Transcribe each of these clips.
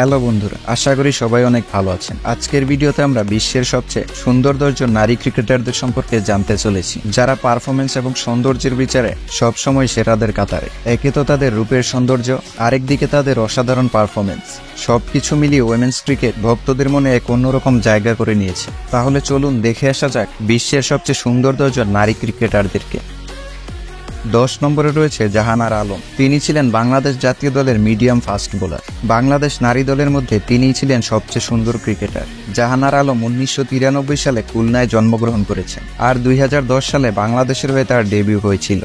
Hello বন্ধুরা, আশা করি সবাই অনেক ভালো আছেন। আজকের ভিডিওতে আমরা বিশ্বের সবচেয়ে সুন্দর 10 জন নারী ক্রিকেটারদের সম্পর্কে জানতে চলেছি, যারা পারফরমেন্স এবং সৌন্দর্যের বিচারে সবসময় সেরাদের কাতারে। একে তো তাদের রূপের সৌন্দর্য, আরেকদিকে তাদের অসাধারণ পারফরমেন্স, সবকিছু মিলিয়ে ওয়েমেন্স ক্রিকেট ভক্তদের মনে এক অন্যরকম জায়গা করে নিয়েছে। তাহলে চলুন দেখে আসা যাক বিশ্বের সবচেয়ে সুন্দর 10 জন নারী ক্রিকেটারদেরকে। 10 নম্বরে রয়েছে জাহানারা আলম। তিনি ছিলেন বাংলাদেশ জাতীয় দলের মিডিয়াম ফাস্ট বোলার। বাংলাদেশ নারী দলের মধ্যে তিনিই ছিলেন সবচেয়ে সুন্দর ক্রিকেটার। জাহানারা আলম 1993 সালে খুলনায় জন্মগ্রহণ করেছেন, আর 2010 সালে বাংলাদেশের হয়ে তার ডেবিউ হয়েছিল।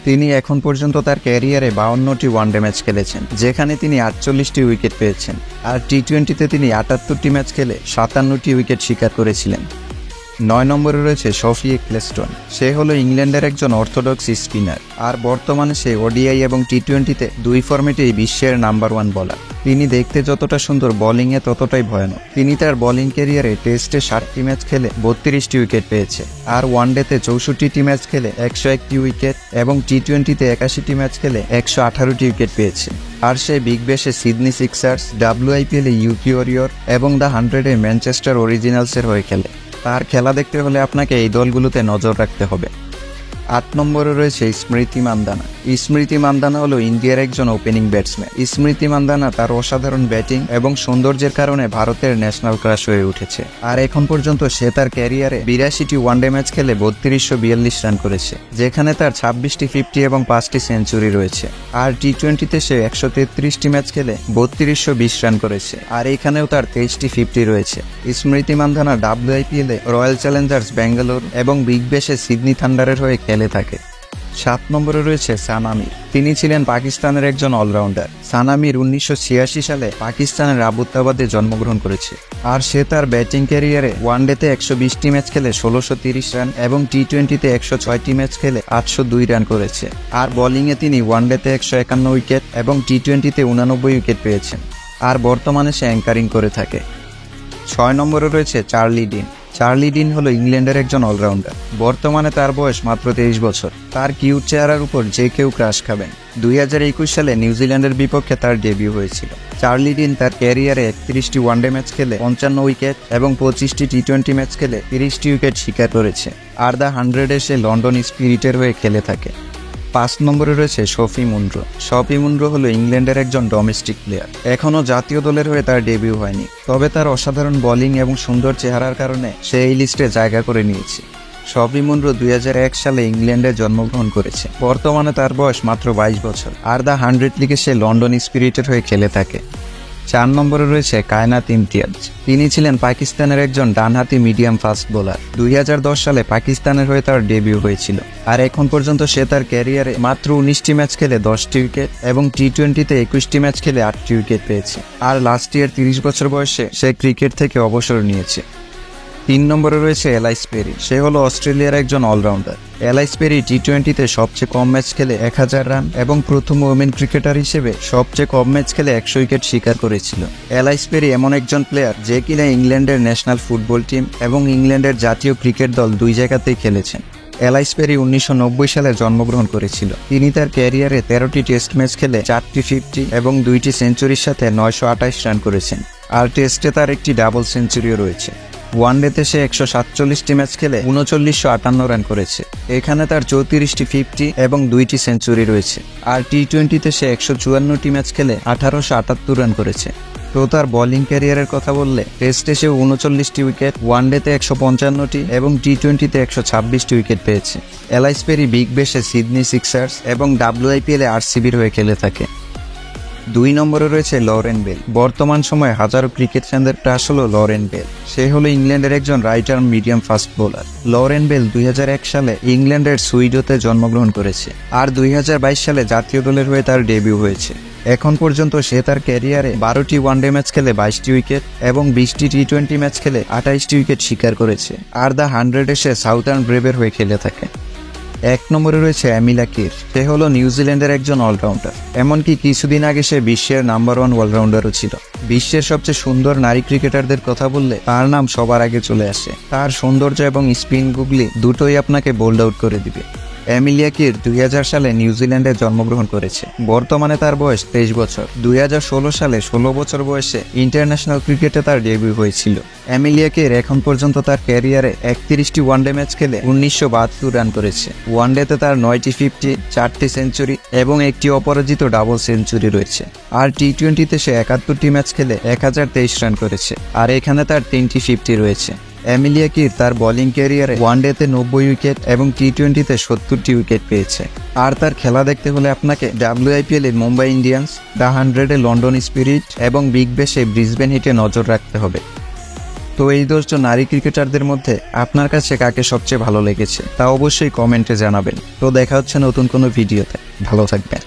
তিনি এখন পর্যন্ত তার ক্যারিয়ারে 52টি ওয়ানডে ম্যাচ খেলেছেন, যেখানে তিনি 48টি উইকেট পেয়েছেন, আর টি-20তে তিনি 78টি ম্যাচ খেলে 57টি উইকেট শিকার করেছিলেন। 9 নম্বরে রয়েছে সফি এক্লেস্টন। সে হলো ইংল্যান্ডের একজন অর্থোডক্স স্পিনার, আর বর্তমানে সে ওডিআই এবং টি-20তে দুই ফরম্যাটেই বিশ্বের নাম্বার 1 বোলার। তিনি দেখতে যতটা সুন্দর, বোলিংয়ে ততটাই ভয়ানক। তিনি তার বোলিং ক্যারিয়ারে টেস্টে 60টি ম্যাচ খেলে 32টি উইকেট পেয়েছে, আর ওয়ানডেতে 64টি ম্যাচ খেলে 101টি উইকেট এবং টি-20তে 81টি ম্যাচ খেলে 118টি উইকেট পেয়েছে। আর সে বিগ ব্যাশে সিডনি সিক্সার্স, WIPL এ ইউপি ওরিয়র এবং দ্য 100-এ ম্যানচেস্টার অরিজিনালসের হয়ে খেলে। তার খেলা দেখতে হলে আপনাকে এই দলগুলোতে নজর রাখতে হবে। 8 নম্বরে রয়েছে স্মৃতি মান্দানা। স্মৃতি মান্দানা হলো ইন্ডিয়ার একজন ওপেনিং ব্যাটসম্যান। স্মৃতি মান্দানা তার অসাধারণ ব্যাটিং এবং সৌন্দর্যের কারণে ভারতের ন্যাশনাল ক্রাশ হয়ে উঠেছে, আর এখন পর্যন্ত সে তার ক্যারিয়ারে 82টি ওয়ানডে ম্যাচ খেলে 3242 রান করেছে, যেখানে তার 26টি 50 এবং 5টি সেঞ্চুরি রয়েছে। আর টি-20তে সে 133টি ম্যাচ খেলে 3220 রান করেছে, আর এখানেও তার 23টি 50 রয়েছে। স্মৃতি মান্দানা WIPL এ রয়্যাল চ্যালেঞ্জার্স ব্যাঙ্গালোর এবং বিগ ব্যাশে সিডনি থান্ডারের হয়ে খেলে থাকে। 7 নম্বরে রয়েছে সানা মির। তিনি ছিলেন পাকিস্তানের একজন অলরাউন্ডার। সানা মির 1986 সালে পাকিস্তানের আবুতাবাদে জন্মগ্রহণ করেছে, আর সে তার ব্যাটিং ক্যারিয়ারে ওয়ানডেতে 120টি ম্যাচ খেলে 1630 রান এবং টি-20তে 106টি ম্যাচ খেলে 802 রান করেছে। আর বোলিংয়ে তিনি ওয়ানডেতে 151 উইকেট এবং টি-20তে 89 উইকেট পেয়েছেন, আর বর্তমানে সে অ্যাঙ্কারিং করে থাকে। 6 নম্বরে রয়েছে চার্লি ডিন। চার্লি ডিন হলো ইংল্যান্ডের একজন অলরাউন্ডার। বর্তমানে তার বয়স মাত্র 23 বছর। তার কিউট চেহারার উপর যে কেউ ক্রাশ খাবেন। 2021 সালে নিউজিল্যান্ডের বিপক্ষে তার ডেবিউ হয়েছিল। চার্লি ডিন তার ক্যারিয়ারে 31টি ওয়ানডে ম্যাচ খেলে 55 উইকেট এবং 25টি টি-20 ম্যাচ খেলে 30টি উইকেট শিকার করেছে, আর দ্য 100-এ সে লন্ডন স্পিরিটের হয়ে খেলে থাকে। 5 নম্বরে রয়েছে সফি মুনরো। সফি মুনরো হলো ইংল্যান্ডের একজন ডোমেস্টিক প্লেয়ার। এখনও জাতীয় দলের হয়ে তার ডেবিউ হয়নি, তবে তার অসাধারণ বোলিং এবং সুন্দর চেহারার কারণে সে এই লিস্টে জায়গা করে নিয়েছে। সফি মুনরো 2001 সালে ইংল্যান্ডে জন্মগ্রহণ করেছে। বর্তমানে তার বয়স মাত্র 22 বছর, আর দ্য 100 লিগে সে লন্ডন স্পিরিটের হয়ে খেলে থাকে। 4 নম্বরে রয়েছে কায়নাত ইমতিয়াজ। তিনি ছিলেন পাকিস্তানের একজন ডানহাতি মিডিয়াম ফাস্ট বোলার। 2010 সালে পাকিস্তানের হয়ে তার ডেবিউ হয়েছিল, আর এখন পর্যন্ত সে তার ক্যারিয়ারে মাত্র 19টি ম্যাচ খেলে 10টি উইকেট এবং টি-20তে 21টি ম্যাচ খেলে 8টি উইকেট পেয়েছে। আর লাস্ট ইয়ার 30 বছর বয়সে সে ক্রিকেট থেকে অবসর নিয়েছে। 3 নম্বরে রয়েছে এলাইস পেরি। সে হলো অস্ট্রেলিয়ার একজন অলরাউন্ডার। এলাইস পেরি টি-20তে সবচেয়ে কম ম্যাচ খেলে 1000 রান এবং প্রথম ওমেন ক্রিকেটার হিসেবে সবচেয়ে কম ম্যাচ খেলে 100 উইকেট শিকার করেছিল। এলাইস পেরি এমন একজন প্লেয়ার যে কিনা ইংল্যান্ডের ন্যাশনাল ফুটবল টিম এবং ইংল্যান্ডের জাতীয় ক্রিকেট দল দুই জায়গাতেই খেলেছেন। এলাইস পেরি 1990 সালে জন্মগ্রহণ করেছিল। তিনি তার ক্যারিয়ারে 13টি টেস্ট ম্যাচ খেলে 4টি 50 এবং 2টি সেঞ্চুরির সাথে 928 রান করেছেন, আর টেস্টে তার একটি ডাবল সেঞ্চুরিও রয়েছে। ওয়ানডেতে সে 147টি ম্যাচ খেলে 3958 রান করেছে। এখানে তার 34টি 50 এবং 2টি সেঞ্চুরি রয়েছে, আর টি-20তে সে 154টি ম্যাচ খেলে 1878 রান করেছে। তো তার বোলিং ক্যারিয়ারের কথা বললে, টেস্টে সে 39টি উইকেট, ওয়ানডেতে 155টি এবং টি-20তে 126টি উইকেট পেয়েছে। এলাইস পেরি বিগ ব্যাশে সিডনি সিক্সার্স এবং WIPL এ RCB'র হয়ে খেলে থাকে। 2 নম্বরে রয়েছে লরেন বেল। বর্তমান সময়ে হাজারো ক্রিকেট ফ্যানদের ক্রাশ হলো লরেন বেল। সে হলো ইংল্যান্ডের একজন right arm medium fast bowler. Lauren Bell 2001 সালে ইংল্যান্ডের সুইডোতে জন্মগ্রহণ করেছে, আর 2022 সালে জাতীয় দলের হয়ে তার ডেবিউ হয়েছে। এখন পর্যন্ত সে তার ক্যারিয়ারে 12টি ওয়ানডে ম্যাচ খেলে 22টি উইকেট এবং 20টি টি-20 ম্যাচ খেলে 28টি উইকেট শিকার করেছে, আর দ্য 100-এ সে সাউথার্ন ব্রেভের হয়ে খেলে থাকে। 1 নম্বরে রয়েছে অ্যামিলা কির। সে হলো নিউজিল্যান্ডের একজন অলরাউন্ডার। এমনকি কিছুদিন আগে সে বিশ্বের নাম্বার 1 অলরাউন্ডারও ছিল। বিশ্বের সবচেয়ে সুন্দর নারী ক্রিকেটারদের কথা বললে তার নাম সবার আগে চলে আসে। তার সৌন্দর্য এবং স্পিন গুগলি দুটোই আপনাকে বোল্ড আউট করে দিবে। এমিলিয়া কির 2000 সালে নিউজিল্যান্ডে জন্মগ্রহণ করেছে। বর্তমানে তার বয়স 23 বছর। 2016 সালে 16 বছর বয়সে ইন্টারন্যাশনাল ক্রিকেটে তার ডেবিউ হয়েছিল। এমিলিয়া কির এখন পর্যন্ত তার ক্যারিয়ারে 31টি ওয়ানডে ম্যাচ খেলে 1972 রান করেছে। ওয়ানডেতে তার 9টি 50, 4টি সেঞ্চুরি এবং একটি অপরাজিত ডাবল সেঞ্চুরি রয়েছে। আর টি-20তে সে 71টি ম্যাচ খেলে 1023 রান করেছে, আর এখানে তার 3টি 50 রয়েছে। এমিলিয়া কির তার বোলিং ক্যারিয়ারে ওয়ানডেতে 90 উইকেট এবং টি-20তে 70টি উইকেট পেয়েছে। আর তার খেলা দেখতে হলে আপনাকে WIPL এ মুম্বাই ইন্ডিয়ান্স, দ্য 100-এ লন্ডন স্পিরিট এবং বিগ ব্যাশে ব্রিসবেন হিটে নজর রাখতে হবে। তো এই 10 জন নারী ক্রিকেটারদের মধ্যে আপনার কাছে কাকে সবচেয়ে ভালো লেগেছে তা অবশ্যই কমেন্টে জানাবেন। তো দেখা হচ্ছে নতুন কোনো ভিডিওতে। ভালো থাকবেন।